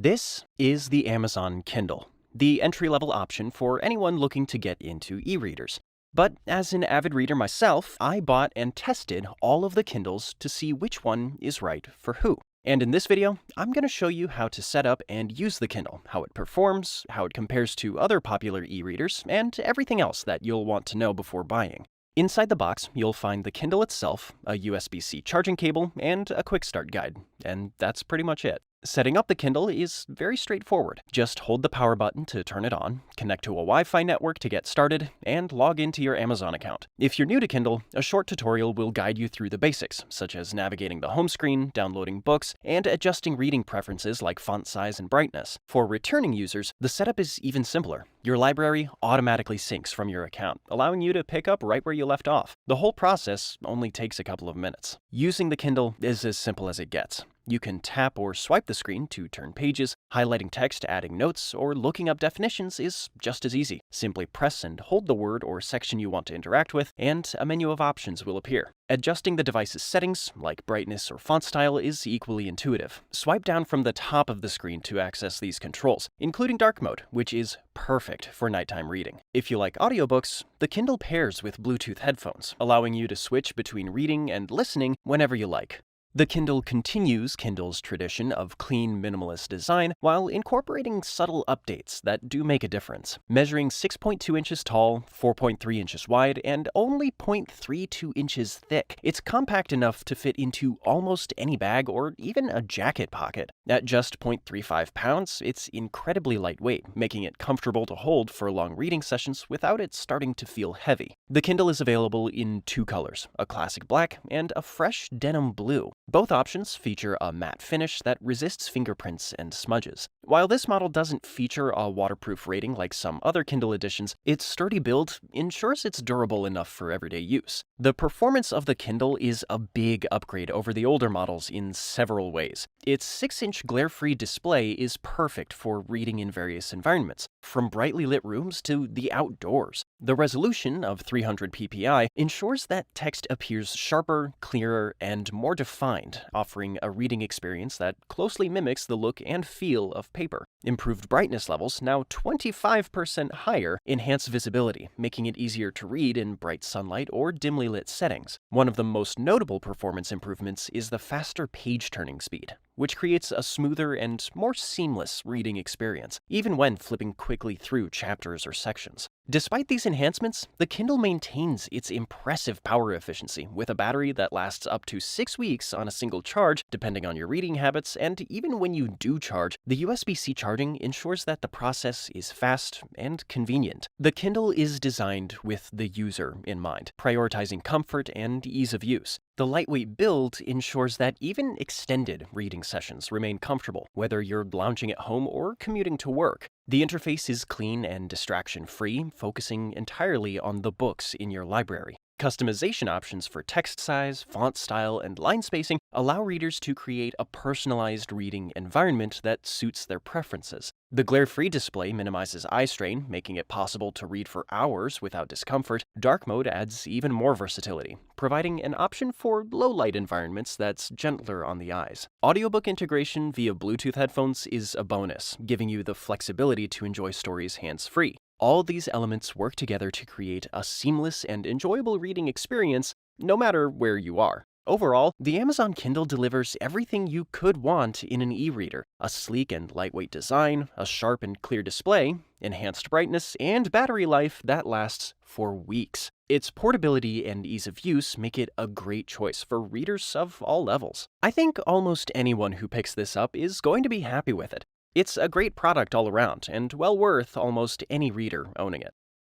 This is the Amazon Kindle, the entry-level option for anyone looking to get into e-readers. But as an avid reader myself, I bought and tested all of the Kindles to see which one is right for who. And in this video, I'm going to show you how to set up and use the Kindle, how it performs, how it compares to other popular e-readers, and everything else that you'll want to know before buying. Inside the box, you'll find the Kindle itself, a USB-C charging cable, and a quick start guide. And that's pretty much it. Setting up the Kindle is very straightforward. Just hold the power button to turn it on, connect to a Wi-Fi network to get started, and log into your Amazon account. If you're new to Kindle, a short tutorial will guide you through the basics, such as navigating the home screen, downloading books, and adjusting reading preferences like font size and brightness. For returning users, the setup is even simpler. Your library automatically syncs from your account, allowing you to pick up right where you left off. The whole process only takes a couple of minutes. Using the Kindle is as simple as it gets. You can tap or swipe the screen to turn pages, highlighting text, adding notes, or looking up definitions is just as easy. Simply press and hold the word or section you want to interact with, and a menu of options will appear. Adjusting the device's settings, like brightness or font style, is equally intuitive. Swipe down from the top of the screen to access these controls, including dark mode, which is perfect for nighttime reading. If you like audiobooks, the Kindle pairs with Bluetooth headphones, allowing you to switch between reading and listening whenever you like. The Kindle continues Kindle's tradition of clean, minimalist design while incorporating subtle updates that do make a difference. Measuring 6.2 inches tall, 4.3 inches wide, and only 0.32 inches thick, it's compact enough to fit into almost any bag or even a jacket pocket. At just 0.35 pounds, it's incredibly lightweight, making it comfortable to hold for long reading sessions without it starting to feel heavy. The Kindle is available in two colors, a classic black and a fresh denim blue. Both options feature a matte finish that resists fingerprints and smudges. While this model doesn't feature a waterproof rating like some other Kindle editions, its sturdy build ensures it's durable enough for everyday use. The performance of the Kindle is a big upgrade over the older models in several ways. Its 6-inch glare-free display is perfect for reading in various environments, from brightly lit rooms to the outdoors. The resolution of 300 ppi ensures that text appears sharper, clearer, and more defined, offering a reading experience that closely mimics the look and feel of paper. Improved brightness levels, now 25% higher, enhance visibility, making it easier to read in bright sunlight or dimly lit settings. One of the most notable performance improvements is the faster page turning speed, which creates a smoother and more seamless reading experience, even when flipping quickly through chapters or sections. Despite these enhancements, the Kindle maintains its impressive power efficiency with a battery that lasts up to 6 weeks on a single charge, depending on your reading habits, and even when you do charge, the USB-C charging ensures that the process is fast and convenient. The Kindle is designed with the user in mind, prioritizing comfort and ease of use. The lightweight build ensures that even extended reading sessions remain comfortable, whether you're lounging at home or commuting to work. The interface is clean and distraction-free, focusing entirely on the books in your library. Customization options for text size, font style, and line spacing allow readers to create a personalized reading environment that suits their preferences. The glare-free display minimizes eye strain, making it possible to read for hours without discomfort. Dark mode adds even more versatility, providing an option for low-light environments that's gentler on the eyes. Audiobook integration via Bluetooth headphones is a bonus, giving you the flexibility to enjoy stories hands-free. All these elements work together to create a seamless and enjoyable reading experience, no matter where you are. Overall, the Amazon Kindle delivers everything you could want in an e-reader: a sleek and lightweight design, a sharp and clear display, enhanced brightness, and battery life that lasts for weeks. Its portability and ease of use make it a great choice for readers of all levels. I think almost anyone who picks this up is going to be happy with it. It's a great product all around, and well worth almost any reader owning it.